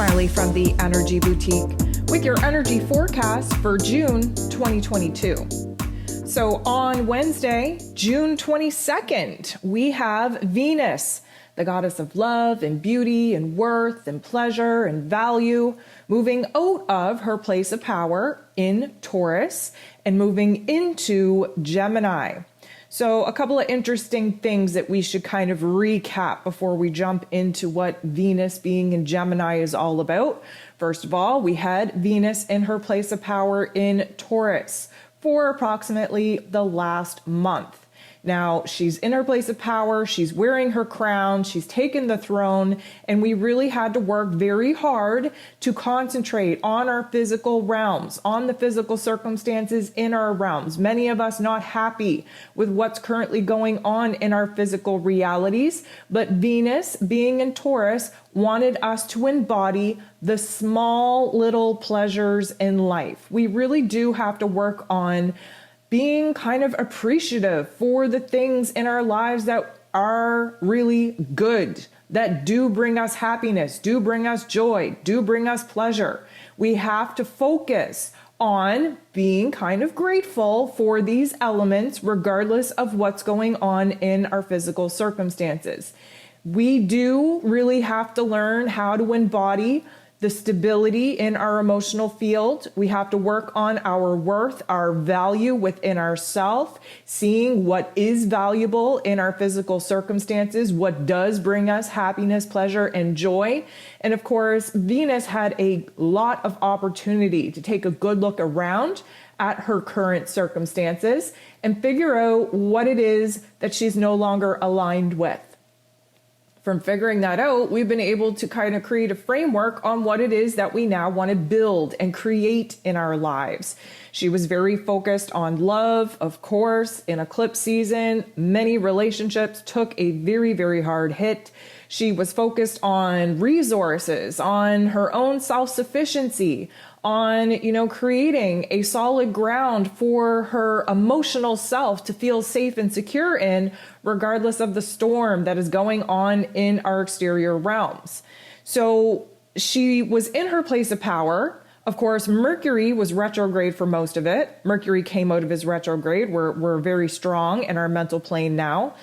Smiley from the Energy Boutique with your energy forecast for June 2022. So on Wednesday, June 22nd, we have Venus, the goddess of love and beauty and worth and pleasure and value, moving out of her place of power in Taurus and moving into Gemini. So a couple of interesting things that we should kind of recap before we jump into what Venus being in Gemini is all about. First of all, we had Venus in her place of power in Taurus for approximately the last month. Now, she's in her place of power, she's wearing her crown, she's taken the throne, and we really had to work very hard to concentrate on our physical realms, on the physical circumstances in our realms. Many of us not happy with what's currently going on in our physical realities, but Venus, being in Taurus, wanted us to embody the small little pleasures in life. We really do have to work on being kind of appreciative for the things in our lives that are really good, that do bring us happiness, do bring us joy, do bring us pleasure. We have to focus on being kind of grateful for these elements, regardless of what's going on in our physical circumstances. We do really have to learn how to embody the stability in our emotional field. We have to work on our worth, our value within ourselves, seeing what is valuable in our physical circumstances, what does bring us happiness, pleasure, and joy. And of course, Venus had a lot of opportunity to take a good look around at her current circumstances and figure out what it is that she's no longer aligned with. From figuring that out, we've been able to kind of create a framework on what it is that we now want to build and create in our lives. She was very focused on love, of course, in eclipse season. Many relationships took a very, very hard hit. She was focused on resources, on her own self-sufficiency, on, creating a solid ground for her emotional self to feel safe and secure in, regardless of the storm that is going on in our exterior realms. So she was in her place of power. Of course, Mercury was retrograde for most of it. Mercury came out of his retrograde. We're very strong in our mental plane now.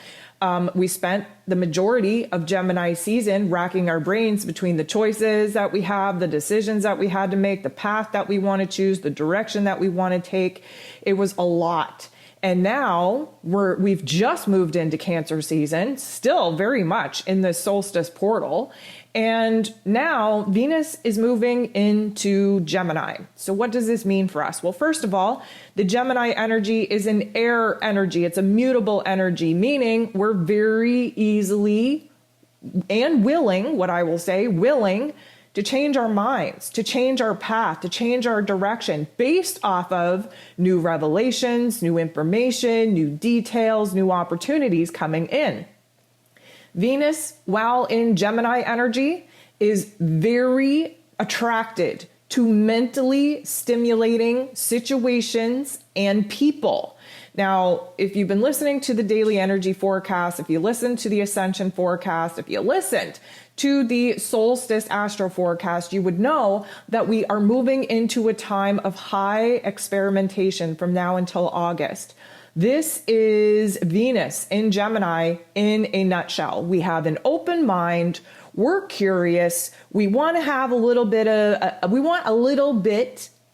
We spent the majority of Gemini season racking our brains between the choices that we have, the decisions that we had to make, the path that we want to choose, the direction that we want to take. It was a lot. And now we've just moved into Cancer season, still very much in the solstice portal. And now Venus is moving into Gemini. So what does this mean for us? Well, first of all, the Gemini energy is an air energy. It's a mutable energy, meaning we're very easily and willing, what I will say, willing to change our minds, to change our path, to change our direction based off of new revelations, new information, new details, new opportunities coming in. Venus, while in Gemini energy, is very attracted to mentally stimulating situations and people. Now, if you've been listening to the daily energy forecast, if you listened to the ascension forecast, if you listened to the solstice astro forecast, you would know that we are moving into a time of high experimentation from now until August. This is Venus in Gemini in a nutshell. We have an open mind. We're curious. We want to have a little bit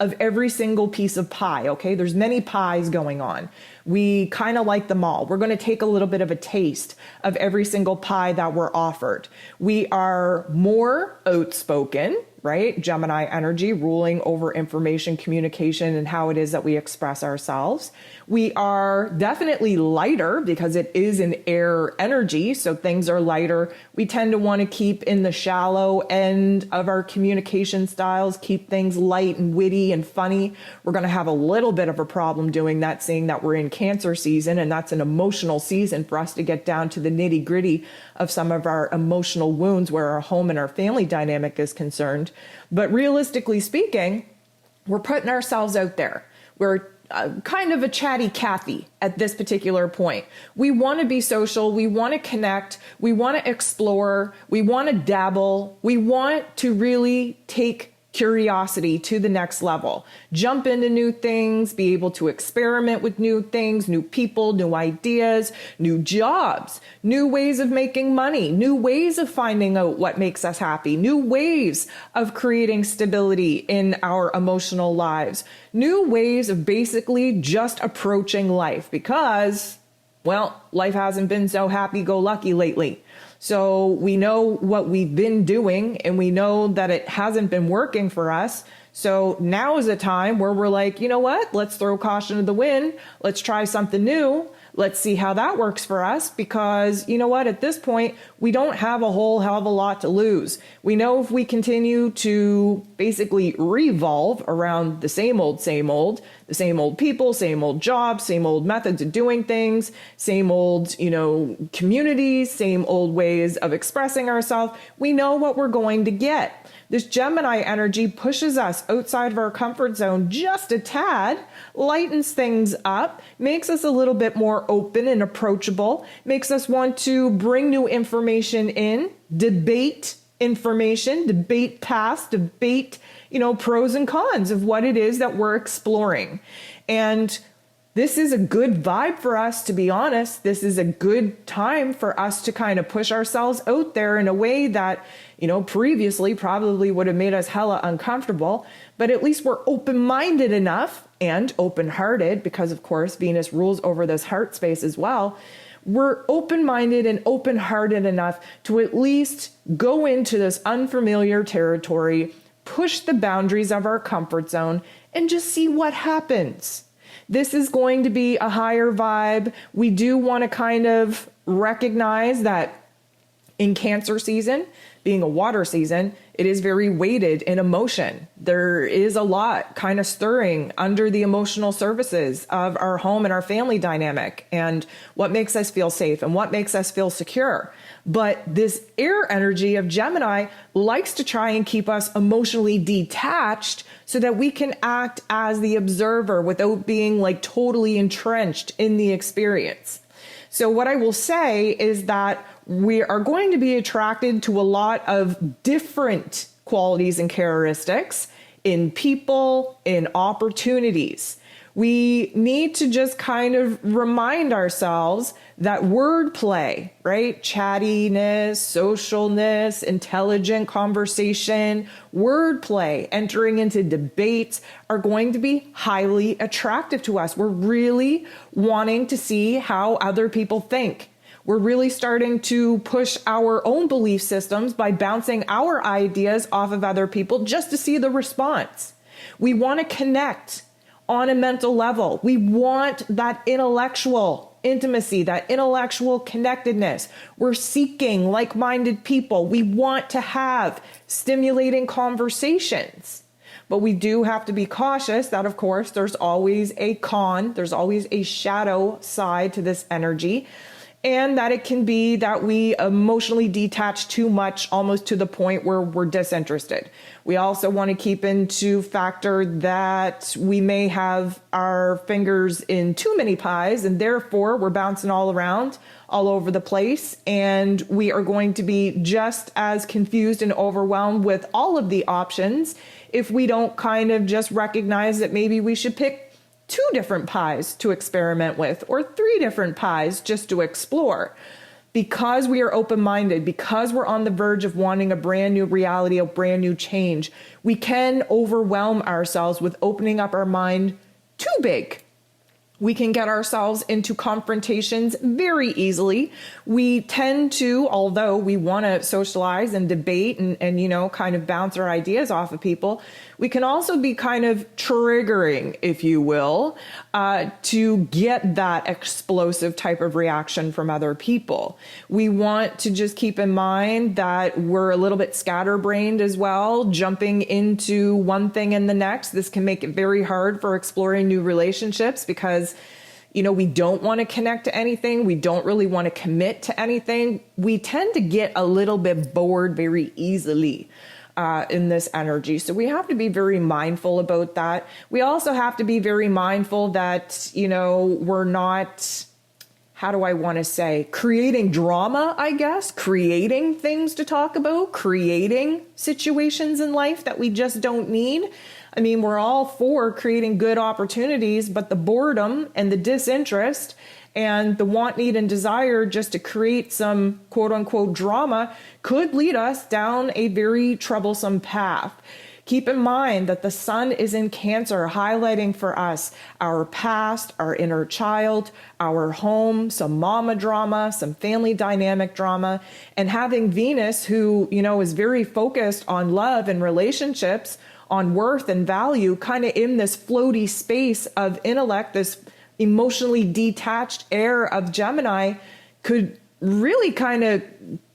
of every single piece of pie. Okay. There's many pies going on. We kind of like them all. We're going to take a little bit of a taste of every single pie that we're offered. We are more outspoken, right? Gemini energy ruling over information, communication, and how it is that we express ourselves. We are definitely lighter because it is an air energy, so things are lighter. We tend to want to keep in the shallow end of our communication styles, keep things light and witty and funny. We're going to have a little bit of a problem doing that, seeing that we're in Cancer season, and that's an emotional season for us to get down to the nitty-gritty of some of our emotional wounds where our home and our family dynamic is concerned. But realistically speaking, we're putting ourselves out there. We're kind of a chatty Cathy at this particular point. We want to be social. We want to connect. We want to explore. We want to dabble. We want to really take curiosity to the next level, jump into new things, be able to experiment with new things, new people, new ideas, new jobs, new ways of making money, new ways of finding out what makes us happy, new ways of creating stability in our emotional lives, new ways of basically just approaching life because, well, life hasn't been so happy-go-lucky lately. So we know what we've been doing and we know that it hasn't been working for us. So now is a time where we're like, you know what? Let's throw caution to the wind. Let's try something new. Let's see how that works for us because you know what? At this point, we don't have a whole hell of a lot to lose. We know if we continue to basically revolve around the same old people, same old jobs, same old methods of doing things, same old, communities, same old ways of expressing ourselves, we know what we're going to get. This Gemini energy pushes us outside of our comfort zone just a tad, lightens things up, makes us a little bit more open and approachable, makes us want to bring new information in, debate information, debate past, debate, pros and cons of what it is that we're exploring. And this is a good vibe for us, to be honest. This is a good time for us to kind of push ourselves out there in a way that, previously probably would have made us hella uncomfortable, but at least we're open-minded enough and open-hearted because, of course, Venus rules over this heart space as well. We're open-minded and open-hearted enough to at least go into this unfamiliar territory, push the boundaries of our comfort zone, and just see what happens. This is going to be a higher vibe. We do want to kind of recognize that in Cancer season, being a water season, it is very weighted in emotion. There is a lot kind of stirring under the emotional surfaces of our home and our family dynamic and what makes us feel safe and what makes us feel secure. But this air energy of Gemini likes to try and keep us emotionally detached so that we can act as the observer without being like totally entrenched in the experience. So what I will say is that we are going to be attracted to a lot of different qualities and characteristics in people, in opportunities. We need to just kind of remind ourselves that wordplay, right? Chattiness, socialness, intelligent conversation, wordplay, entering into debates are going to be highly attractive to us. We're really wanting to see how other people think. We're really starting to push our own belief systems by bouncing our ideas off of other people just to see the response. We want to connect on a mental level. We want that intellectual intimacy, that intellectual connectedness. We're seeking like-minded people. We want to have stimulating conversations. But we do have to be cautious that, of course, there's always a con, there's always a shadow side to this energy. And that it can be that we emotionally detach too much, almost to the point where we're disinterested. We also want to keep into factor that we may have our fingers in too many pies, and therefore we're bouncing all around, all over the place, and we are going to be just as confused and overwhelmed with all of the options if we don't kind of just recognize that maybe we should pick 2 different pies to experiment with, or 3 different pies just to explore. Because we are open-minded, because we're on the verge of wanting a brand new reality, a brand new change, we can overwhelm ourselves with opening up our mind too big. We can get ourselves into confrontations very easily. We tend to, although we want to socialize and debate and kind of bounce our ideas off of people, we can also be kind of triggering, if you will, to get that explosive type of reaction from other people. We want to just keep in mind that we're a little bit scatterbrained as well, jumping into one thing and the next. This can make it very hard for exploring new relationships because we don't want to connect to anything. We don't really want to commit to anything. We tend to get a little bit bored very easily. in this energy. So we have to be very mindful about that. We also have to be very mindful that, we're not, how do I want to say, creating drama, I guess, creating things to talk about, creating situations in life that we just don't need. I mean, we're all for creating good opportunities, but the boredom and the disinterest and the want, need, and desire just to create some quote unquote drama could lead us down a very troublesome path. Keep in mind that the sun is in Cancer, highlighting for us our past, our inner child, our home, some mama drama, some family dynamic drama, and having Venus, who, is very focused on love and relationships, on worth and value, kind of in this floaty space of intellect, this emotionally detached air of Gemini, could really kind of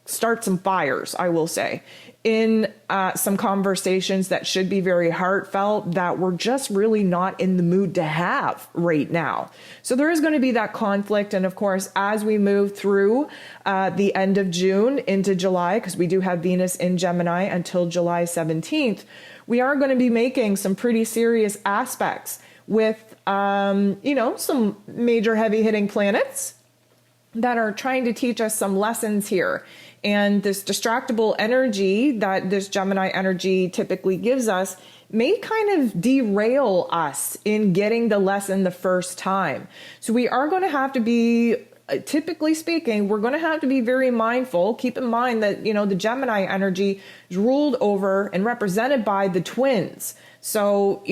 start some fires, I will say, in some conversations that should be very heartfelt that we're just really not in the mood to have right now. So there is going to be that conflict. And of course, as we move through the end of June into July, because we do have Venus in Gemini until July 17th, we are going to be making some pretty serious aspects with, some major heavy hitting planets that are trying to teach us some lessons here. And this distractible energy that this Gemini energy typically gives us may kind of derail us in getting the lesson the first time. So we are going to have to be, typically speaking, we're going to have to be very mindful. Keep in mind that, the Gemini energy is ruled over and represented by the twins. So,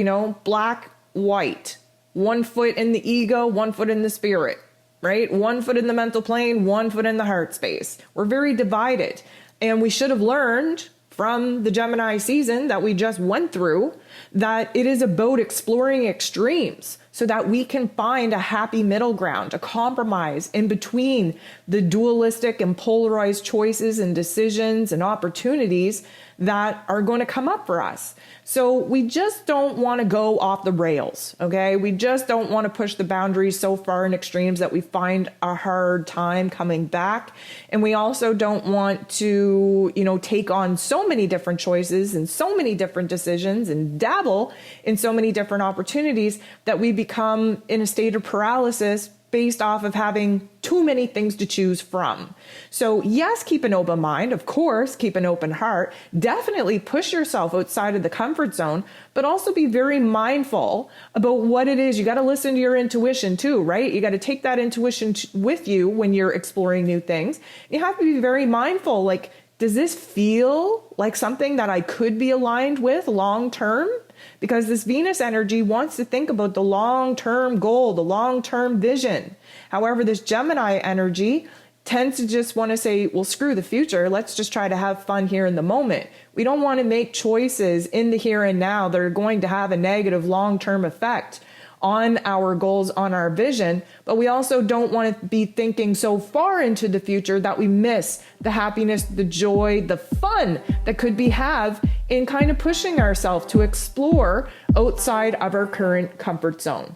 black, white, 1 foot in the ego, 1 foot in the spirit. Right? 1 foot in the mental plane, 1 foot in the heart space. We're very divided. And we should have learned from the Gemini season that we just went through that it is about exploring extremes so that we can find a happy middle ground, a compromise in between the dualistic and polarized choices and decisions and opportunities that are going to come up for us. So we just don't want to go off the rails, okay? We just don't want to push the boundaries so far in extremes that we find a hard time coming back. And we also don't want to, take on so many different choices and so many different decisions and dabble in so many different opportunities that we become in a state of paralysis based off of having too many things to choose from. So yes, keep an open mind. Of course, keep an open heart. Definitely push yourself outside of the comfort zone, but also be very mindful about what it is. You got to listen to your intuition too, right? You got to take that intuition with you when you're exploring new things. You have to be very mindful. Like, does this feel like something that I could be aligned with long term? Because this Venus energy wants to think about the long-term goal, the long-term vision. However, this Gemini energy tends to just want to say, well, screw the future. Let's just try to have fun here in the moment. We don't want to make choices in the here and now that are going to have a negative long-term effect on our goals, on our vision, but we also don't want to be thinking so far into the future that we miss the happiness, the joy, the fun that could be have in kind of pushing ourselves to explore outside of our current comfort zone.